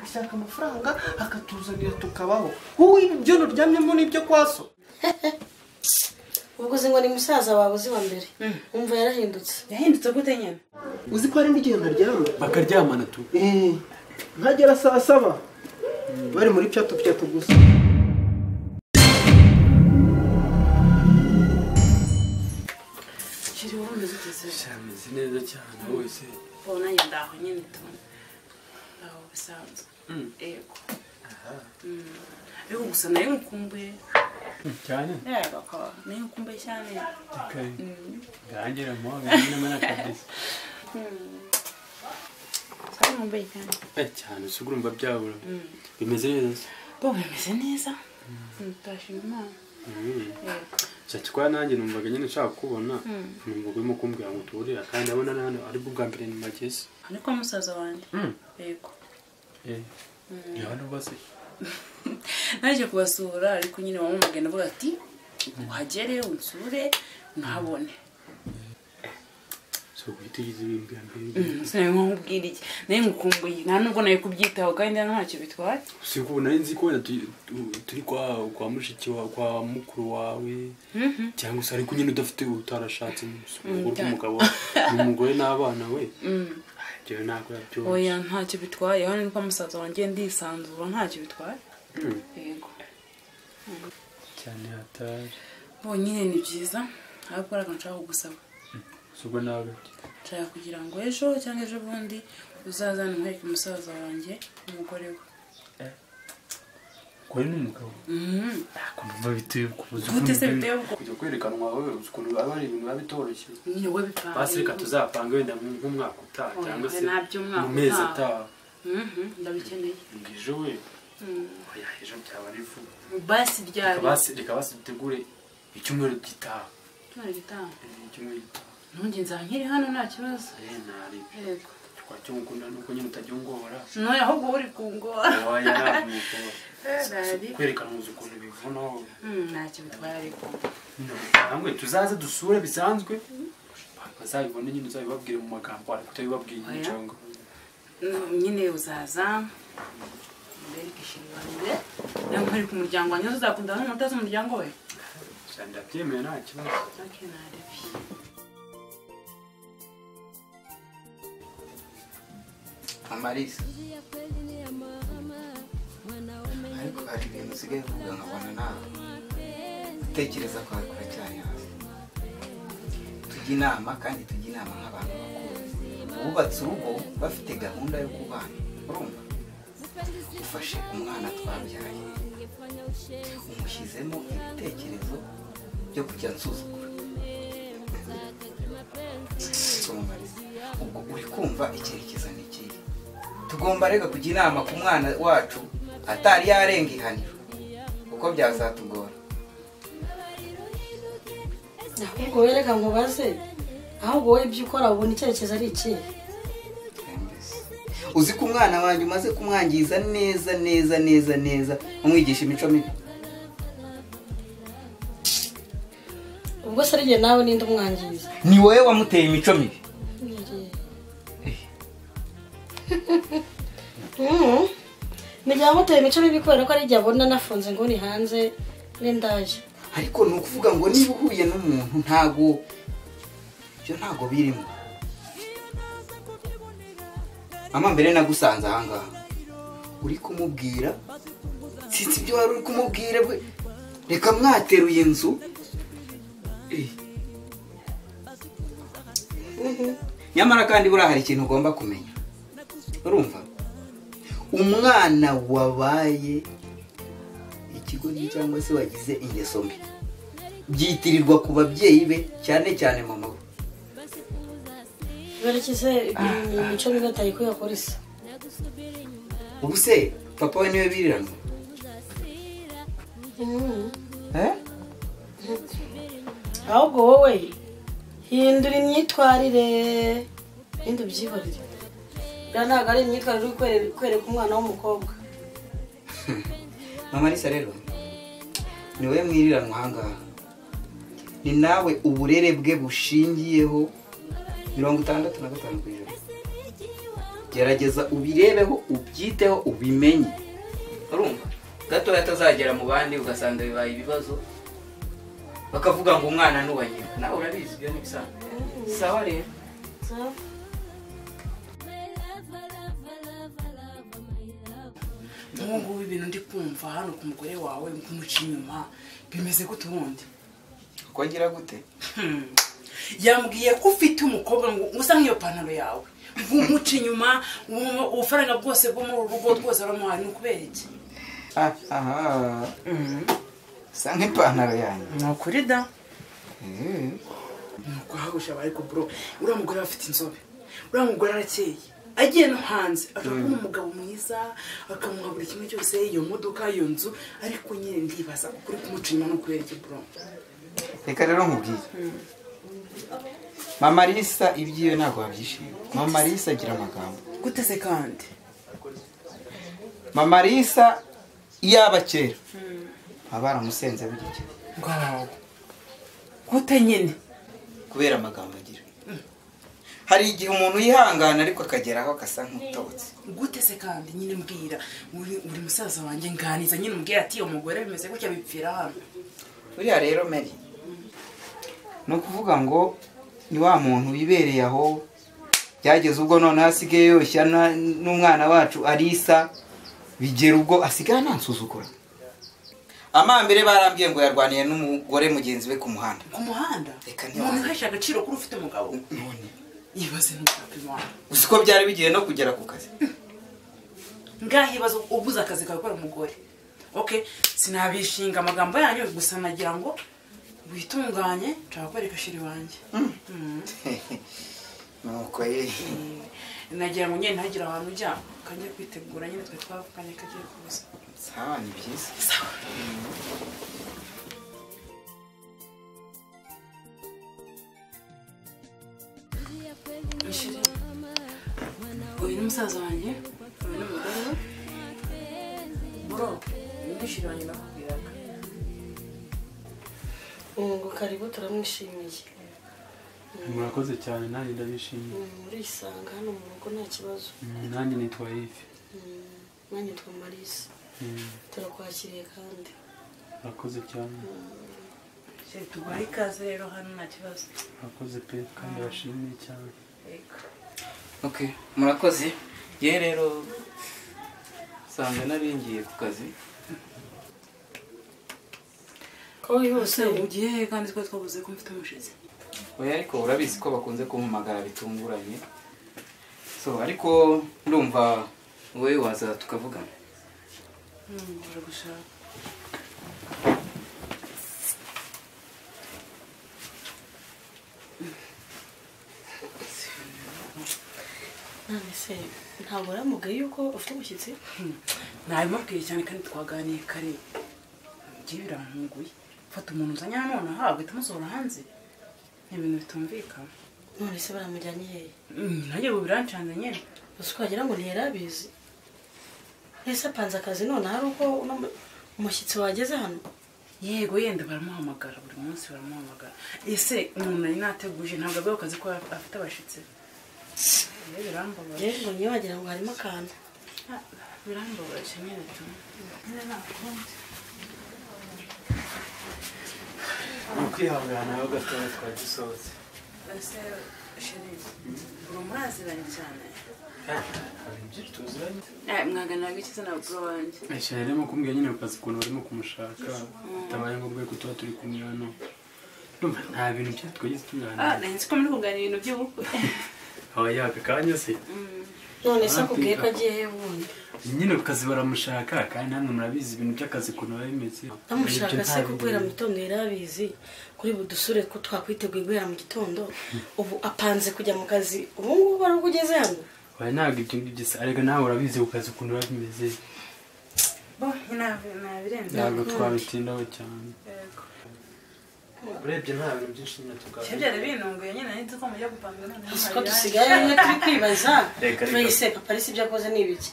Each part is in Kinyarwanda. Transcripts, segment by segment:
agashaka amafaranga akatuzanira tukabaho. Wowe ibyo nuryamyemo n'ibyo kwaso. Ubwo ngo ni musaza wawe uzi wa mbere. Umva yarahindutse. Yahindutse gute nyene? Uzi ko ari n'igihe ntaryama. Bakaryamana tu. Nkagera saa 7. Bari muri pyato gusa. Kiri wumeze gutse. Shameze neza cyane wese. Bona yendaho nyene tu. Aho bisanzwe. Ego. Ego gusa nayo nkumbuye. Cyane? Ego ko nayo nkumbuye cyane. Okay. Gangira mo ngana kabisa. Sabe nkumbuye cyane. Cyane sugurumba byabura. Bimeze neza. Bo bimeze neza. Tashima. Cyakwa nanjye numvaga nyine nshaka kubona. Numvaga urimo kumbwira ngo turira kandi abona nane ari bwa mbere ni magese. Ariko musaza wanjye. Ego. Yano base. Naje kubasura ariko nyine wamumagana avuga ati uhagere unsure ntabone. So kwitigize ibimbi ambere. Sene nkubwira iki? Naye ngukumbuye nta nubwo naye kubyitaho kandi ntacyo bitwaye. Siko nari nzi ko turi kwa mushiki wa kwa mukuru wawe. Cyangwa se ariko nyine udafite utarashatse umugabo n'umugore n'abana we. Jewe nako yabyo. Oya ntacyo bitwaye hano niko musaza wanjye ndisanzura ntacyo bitwaye. Yego. Cyane hatari. Bo nyine ni byiza ariko nshaka kugusaba. Sugo nawe. Nshaka kugira ngo ejo cyangwa ejo bundi uzazana nkwereke umusaza wanjye umugore we. Ko ni umugabo. Kumva biteye kubuza. Gute se biteye uko? Kujya kwerekanwa wowe ukuntu bari ibintu babitoroshye. Nyine we bipanga. Basi reka tuzapanga wenda nk'umwaka utaha cyangwa se mu mezi ataha. Ndabikeneye. Ngijo we. Oya ejo byaba ari fu. Basi ryari. Reka basi dutegure icyumweru gitaha. Cyumweru gitaha. Icyumweru gitaha. Ntunge nzankiri hano nta kibazo. Nari. Yego. Twacyo mukunda nuko nyine utajyongora. No ahubwo uri kungora. Oya namuko. Nari. Kwerekana ukuntu bivuna. Ntacyo bitwaye ariko. Namwe tuzaze dusure bisanzwe. Bazabibone nyine uzabibabwire mu magambo ariko utabibabwiye cyangwa. Nyine uzaza. Mbere kishimwe. Nankari ku muryango wanyu uzakunda n'umutazi mu muryango we. Ndabyemeye nta kibazo. Akenare. Amarisa. Ariko hari ibintu usigaye uvuga nkabona nawe utekereza ko hakora cyane hasi. Tujya inama kandi tujya inama nk'abantu bakuru bubatse urugo bafite gahunda yo kubana. Urumva ufashe umwana twabyaye umushyizemo ibitekerezo byo kujya nsuzugura. Ubwo uri kumva icyerekezo ni ikihe? Tugomba rega kujya inama ku mwana wacu atari yarenga ihaniro uko byazatugora. Ahubwo wereka ngo baze ahubwo wowe ibyo ukora ubona icyerekezo ari ikihe? Uzi ko umwana wanjye umaze kumwangiza neza umwigisha imico mibi. Ubwo se ariye nawe ninde umwangiza? Ni wowe wamuteye imico mibi. Nijya muteye imico mibi kubera ko ari igihe abona nafunze ngo ni hanze n'indaje. Ariko ni ukuvuga ngo niba uhuye n'umuntu ntago birimo. Mama mbere nagusanze ahangaha uri kumubwira sitsi byo wari uri kumubwira bwe reka mwateruye inzu. Nyamara kandi buri hari ikintu ugomba kumenya. Urumva umwana wabaye ikigo cyangwa se wagize ingeso mbi byitirirwa ku babyeyi be cyane mama we. Barakize imico mibi atari ko yakora isa. Ubu se papa we niwe biriranwa? Ahubwo wowe hindura imyitwarire indi ubyihorere. Ntabwo ari imyitwarire uri kwereka umwana w'umukobwa. Mama Lisa rero ni wowe mwiriranwa ahangaha. Ni nawe uburere bwe bushingiyeho 65%. gerageza ubirebeho ubyiteho ubimenye urumva gato atazagera mu bandi ugasanga bibaye ibibazo bakavuga ngo umwana nuwa nyina nawe urabizi byo nibisanzwe sawa rero Mungu ibintu ndi kumva hano ku mugore wawe kumuca inyuma bimeze gute ubundi kongera gute yambwiye ko ufite umukobwa ngo usa nk'iyo pantaro yawe umuca inyuma ubufaranga bwose bwo mu rugo rwose aramuhaye ni ukubera iki sa nk'ipantaro yanjye ni ukuri da nuko hagusha bari ku bro uriya mugore afite inzobe uriya mugore arakeye agiye no hanze akaba umugabo mwiza akamuha buri kimwe cyose iyo modoka iyo nzu ariko nyine ndibaza kuri kumuca inyuma no kubera iki bro reka rero nkubwire mama Lisa ibyiwe ntabwo wabyishimiye mama Lisa agira amagambo gute se kandi mama Lisa iyaba kera abaramusenze bigike ngaho gute nyine kubera amagambo agira hari igihe umuntu yihangana ariko akageraho akasa nk'utobotse gute se kandi nyine mbwira uri musaza wanjye nganiza nyine mbwira ati umugore bimeze gutya bipfira hano uriya rero Mary ni ukuvuga ngo ni wa muntu wibereye aho byageze ubwo none hasigaye yoshya n'umwana wacu Alisa bigera ubwo asigara nansuzugura amambere barambwiye ngo yarwaniye n'umugore mugenzi we ku muhanda reka niyo umuntu uhesha agaciro kuri ufite umugabo none yibaze n'umugabo uzi ko byari bigiye no kugera ku kazi ngaho ibaze ubuze akazi kawe gukora umugore okay sinabishinga amagambo yanyu gusa nagira ngo witunganye nshaka kwereka shiri wanjye nuko ye nagira ngo nyine ntagira ahantu ujya kajya kwitegura nyine twe twavuganye kagiye kuza sawa ni byiza sawa shiri uyu ni musaza wanjye uyu ni umugore bro ni shiri wanjye nakubwiraga ngo karibu turamwishimiye murakoze cyane nanjye ndabishimiye murisanga hano mu rugo nta kibazo nanjye nitwa Ive nanjye nitwa Marisa turakwakiriye kandi murakoze cyane tuguha ikaze rero hano nta kibazo murakoze pe kandi bashimiye cyane okay murakoze ye rero sanga naringiye ku kazi ko yose ugiye kandi twa twabuze ko mfite umushizi oya ariko urabizi ko bakunze kumpamagara bitunguranye so ariko ndumva wowe waza tukavugana uje gushaka none se ntabwo uramubwiye yuko ufite umushyitsi ntabimubwiye cyane kandi twaganiye kare ngiye birantunguye fata umuntu uzanye hano nonaha agahita amusohora hanze ni ibintu bitumvikana none se baramujyanye hehe nanjye ubu birancanze nyine gusa ukagira ngo ntiyari abizi ese apanze akazi none hari uko umushyitsi wageze hano yego yenda baramuhamagara buri munsi baramuhamagara ese umuntu nari nateguje ntabwo abeho akazi ko afite abashyitsi birambabaje yego niyo wagira ngo harimo akantu birambabaje nyine tu nyine nakundi ukwihangana aho gatoya twagisohotse ese sheri buri muraziranye cyane mwaganiraga iki se na bro wanjye sheri arimo kumbwira nyine ku kazi ukuntu barimo kumushaka bitabaye ngombwa ko tuba turi kumwe hano ndumva nta bintu byose twagize tuganira nzi ko muri kuganira ibintu by'ubukwe oya aka kanya se none se akubwiye ko agiye he bundi nyine ku kazi baramushaka kandi namwe murabizi ibintu by'akazi ukuntu biba bimeze bamushaka se ko guhera mu gitondo yari abizi kuri budusure ko twakwiteguye guhera mu gitondo ubu apanze kujya mu kazi ubu ngubu ari uko ugeze hano oya ntabwo ibyo ngibyo se ariko nawe urabizi ku kazi ukuntu biba bimeze nabirenze ntabwo twabitindaho cyane urebye nta bintu byinshi nyine tuganira byari binunguye nyine nzi ko mujya gupanga none ko dusigaye nyine turi kwibaza twese papa ari si ibyo akoze ni ibiki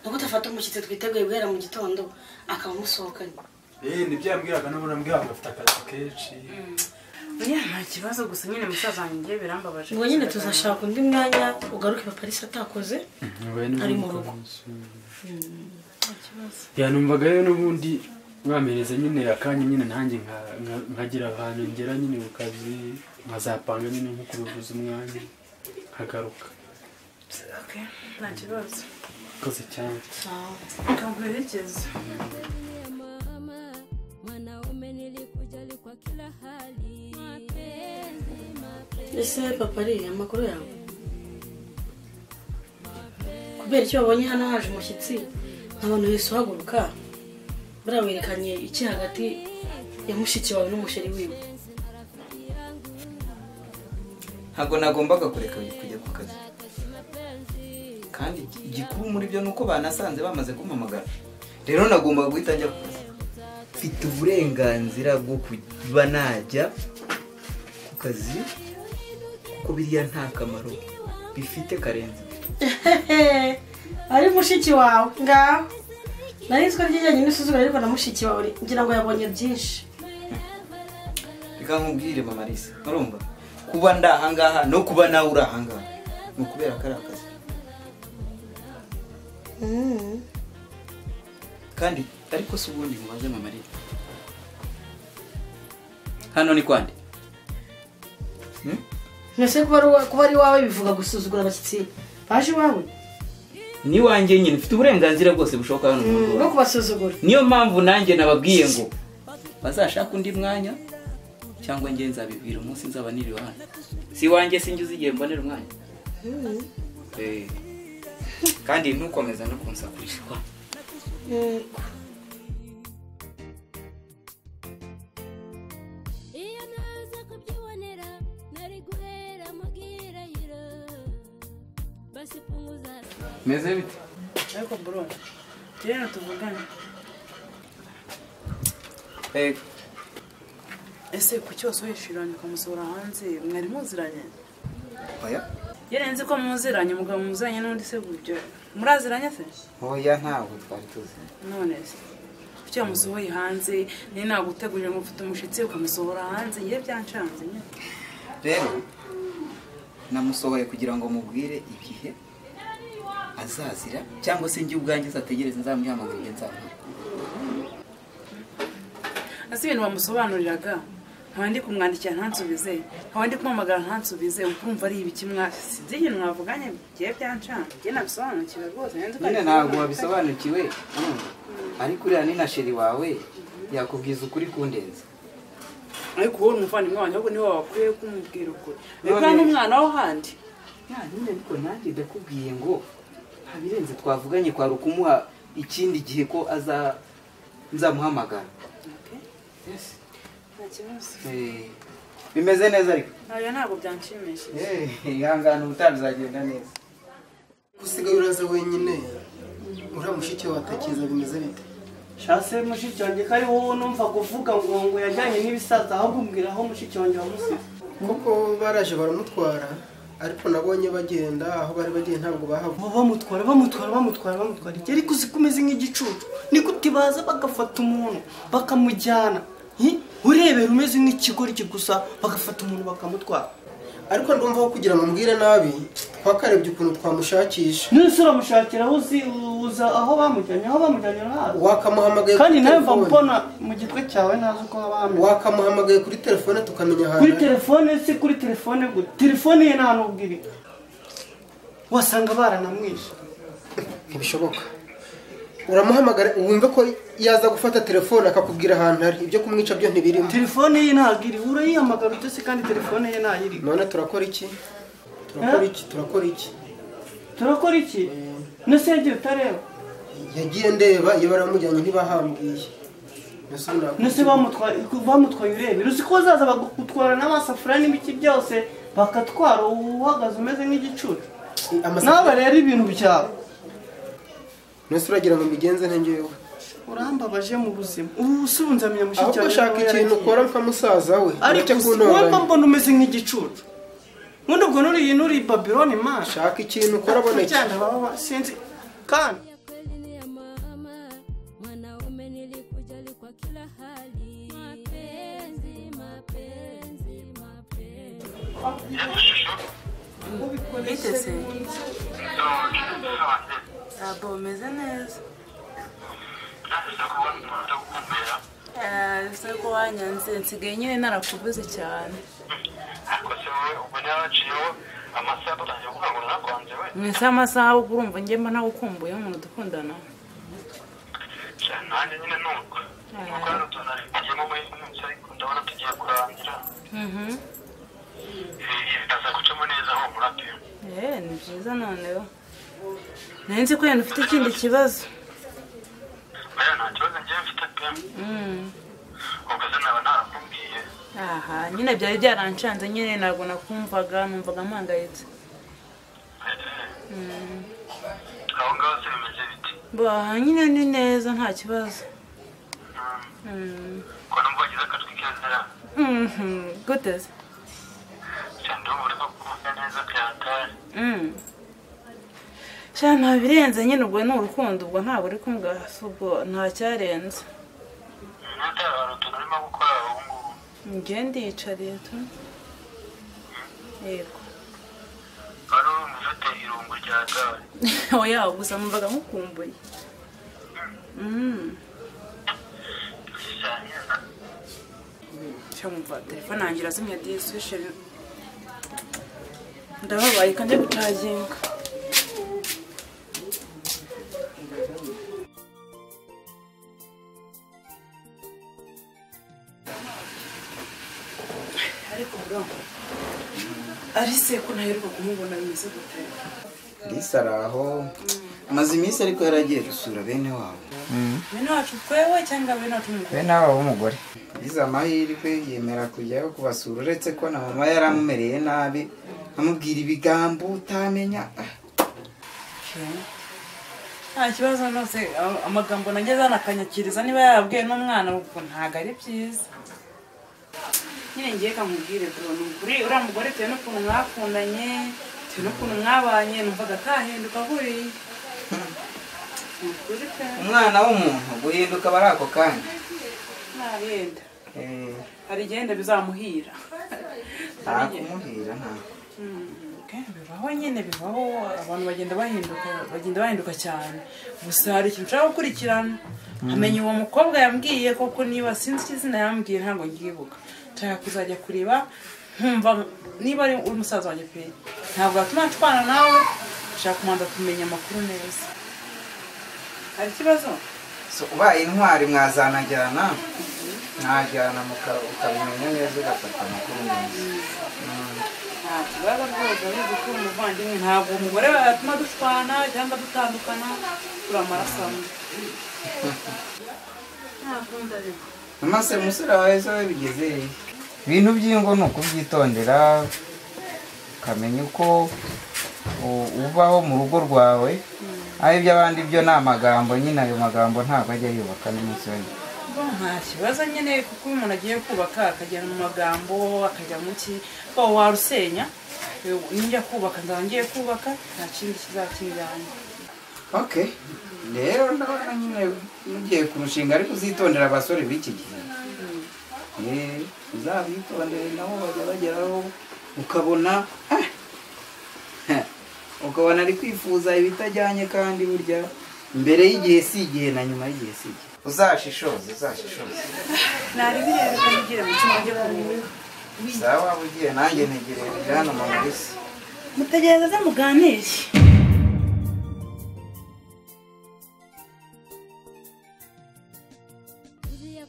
nuko utafata umushyitsi twiteguye guhera mu gitondo akaba amusohokanye nibyo yambwiraga n'ubu nambwiraga ngo afite akazi kenshi nta kibazo gusa nyine musaza wanjye birambabaje ngo nyine tuzashaka undi mwanya ugaruke papa Alice atakoze ari mu rugo. yanumvaga rero n'ubundi mwamereza nyine akanya nyine nanjye nkagira ahantu ngera nyine ku kazi nkazapanga nyine nko kubivuza umwanya nkagaruka. Okay, nta kibazo. Koze cyane. Kaguherekeza. Ese papa ari amakuru yawe? Kubera icyo wabonye hano haje umushyitsi nk'abantu wese uhaguruka buriya werekanye iki hagati ya mushiki wawe n'umusheri wiwe? ntabwo nagombaga kureka kujya ku kazi, kandi igikuru muri byo nuko banasanze bamaze kumpamagara, rero nagombaga guhita njya ku kazi. Mfite uburenganzira bwo kuba najya ku kazi kuko biriya nta kamaro bifite karenze. Ari mushiki wawe ngaho narizwa ryijyanye n'isuzugura ariko na mushiki wawe ngira ngo yabonye byinshi. Reka nkubwire mama Alice, urumva kuba ndahangaha no kuba nawe uri ahangaha ni ukubera ko ari akazi. Kandi ariko si ubundi mubaze mama Alice, hano ni kwande? Nese kuba ari wawe bivuga gusuzugura abashyitsi baje iwawe? Ni wanjye nyine mfite uburenganzira bwose bushoboka hano mu rugo no kubasuzugura. Niyo mpamvu nanjye nababwiye ngo bazashaka undi mwanya cyangwa nge nzabibwira umunsi nzaba niri hano. Si wanjye sinjye uzigiye mbonera umwanya. Kandi ntukomeza no kunsakurisha kwa. Meze bite? Ariko bro, tena tuvugane. Ese kuki wasoheshiranye ukamusura hanze mwari muziranye? Oya. Yarenze ko muziranye umugabo muzanye n'undi se buryo. Muraziranye se? Oya ntabwo twari tuzi. None se. Kuki wamusohoye hanze ni nagutegurira ngo ufite umushitsi ukamusohora hanze ye byancanze nyine. Rero namusohoye kugira ngo mubwire igihe azazira cyangwa se njye ubwanjye zategereza nzamuhamagara nzamuha. Ase ibintu bamusobanuriraga nkandi kumwandikira ntansubize nkandi kumamagara ntansubize ukumva ari ibiki mwasize ibintu mwavuganye giye byancanze giye nabisobanukiwe rwose nyine ntabwo wabisobanukiwe ariko uriya ni na sheri wawe yakubwiza ukuri kundenza. ariko wowe umuvandimwe wanjye ahubwo niwe wakwiye kumubwira ukuri reka n'umwana wo handi nyine ariko nanjye ndakubwiye ngo habirenze twavuganye kwa rukumuha ikindi gihe ko nzamuhamagara. Yes. Bimeze neza ariko? Aya ntabwo byanshimishije. Ihangana utabizagenda neza. Usigaye uraza wenyine uriya mushiki wawe atakiza bimeze bite? Shase mushiki wanjye kari wowe numva kuvuga ngo yajyanye n'ibisaza ahubwo umbwira aho mushiki wanjye wamusize. Kuko baraje baramutwara ariko nabonye bagenda aho bari bagiye ntabwo bahava. Bamutwara. Igeri kuzikomeza nk'igicucu. Ni kutibaza bagafata umuntu bakamujyana. Urebera umeze nk'ikigoryi gusa bagafata umuntu bakamutwara. Ariko ndumva aho kugira ngo mbwire nabi twakarebye ukuntu twamushakisha. Nese uramushakira uza aho bamujyanye nawe. Wakamuhamagaye kandi nawe mva mbona mu gitwe cyawe nazo ko abameze. Wakamuhamagaye kuri telefone tukamenya ahantu. Kuri telefone gute? Telefone ye nta nubwire. Wasanga baranamwishe. Ntibishoboka. Uramuhamagara wumve ko yaza gufata telefone akakubwira ahantu ari ibyo kumwica byo ntibirimo. Telefone ye ntagiri urayihamagara utese kandi telefone ye ntayiri. None turakora iki? Turakora iki? Nese yagiye utareba? Yagiye ndeba iyo baramujyanye ntibahambwiye. Nese bamutwaye urebe. Uzi ko bazaza bagutwara n'amasafuriya n'ibiki byose bakatwara uhagaze umeze nk'igicucu. Nawe rero ibintu byawe. Nese uragira ngo mbigenze ntengewe. Urambabaje mu buzima. Ubu usunzamye mushiki cyane. Ashaka ikintu ukora nka musaza we. Ariko wowe mbona umeze nk'igicucu. Mundo ubwo nuri Babylon man. Shaka ikintu ukora boneke. Cyane baba sinzi. Kandi bitese abo umeze neza ese ko wanyanze nsigaye nyine narakubuze cyane mwese amasaha wo kurumva njye mba nagukumbuye umuntu dukundana nanjye nyine nuko nuko rero tunarigiyemo muri munsi ariko ndabona tugiye kurangira bitaza gucamo neza aho murapira ni byiza noneho nzi ko yenda ufite ikindi kibazo oya nta kibazo ngewe mfite pe ubwo se naba narakubwiye aha nyine byari byaranshanze nyine ntabwo nakumvaga numvaga mpangayitse aho ngaho se bimeze biti nyine ni neza nta kibazo ko numva wagize akatwi keza gute se cyane ubu uri kuvuga neza byatari sha nta birenze nyine ubwo ni urukundo ubwo ntabwo uri kumugasa ubwo nta cyarenze ntutari hari utuntu urimo gukora ubu ngubu njye ndiyicariye tu yego wari urumva ufite irungu rya gare oya gusa numvaga nkukumbuye cyumva telefone yanjye irazimya diswishe ndababaye kandi gucaginga ariko bro arise ko ntaheruka kumubona bimeze gute Lisa araho amaze iminsi ariko yaragiye gusura bene wabo bene wacu twewe cyangwa bene wacu bene wabo w'umugore Liza amahirwe yemera kujyayo kubasura uretse ko na mama yaramumereye nabi amubwira ibigambo utamenya nta kibazo nose amagambo nageze anakanyakiriza niba yarabwiye n'umwana ubwo ntabwo ari byiza nyine ngiye kamubwire bro ni ukuri uriya mugore bitewe n'ukuntu mwakundanye bitewe n'ukuntu mwabanye numvaga atahinduka buriya umwana w'umuntu guhinduka bari ako kanya ntarenda hari igenda bizamuhira nta kumuhira nta bibaho nyine bibaho abantu bagenda bahinduka cyane gusa hari ikintu ushaka gukurikirana amenya uwo mukobwa yambwiye koko niba sinzi izina yambwiye ntabwo ngibuka nshaka kuzajya kureba nkumva niba ari umusaza wanjye pe ntabwo watuma nshwana nawe nshaka kumanza kumenya amakuru neza hari ikibazo ubaye intwari mwazanajyana mwajyana ukabimenya neza ugafata amakuru neza nta kibazo rwose ari gukura umuvandimwe ntabwo umugore yatuma dushwana cyangwa dutandukana turi amaraso amwe ntakunda ariko amaze umusore wawe zo bigeze ibintu by'ingo ni ukubyitondera ukamenya uko ubaho mu rugo rwawe aho iby'abandi byo ni amagambo nyine ayo magambo ntabwo ajya yubaka n'umunsi wese nta kibazo nyine kuko iyo umuntu agiye kubaka akajya mu magambo akajya mu ki warusenya nijya kubaka nzaba ngiye kubaka nta kindi kizakijyana okay rero ndabona nyine mugiye kurushinga ariko uzitondera abasore b'iki gihe uzabitondere nabo bajya bageraho ukabona ari kwifuza ibitajyanye kandi burya mbere y'igihe si igihe na nyuma y'igihe si igihe uzashishoze nari bireba kugira mu cyumba cyo kumenya sawa waba ugiye nanjye ntegereje hano mu mbisi mutegereza muganire Uzi ya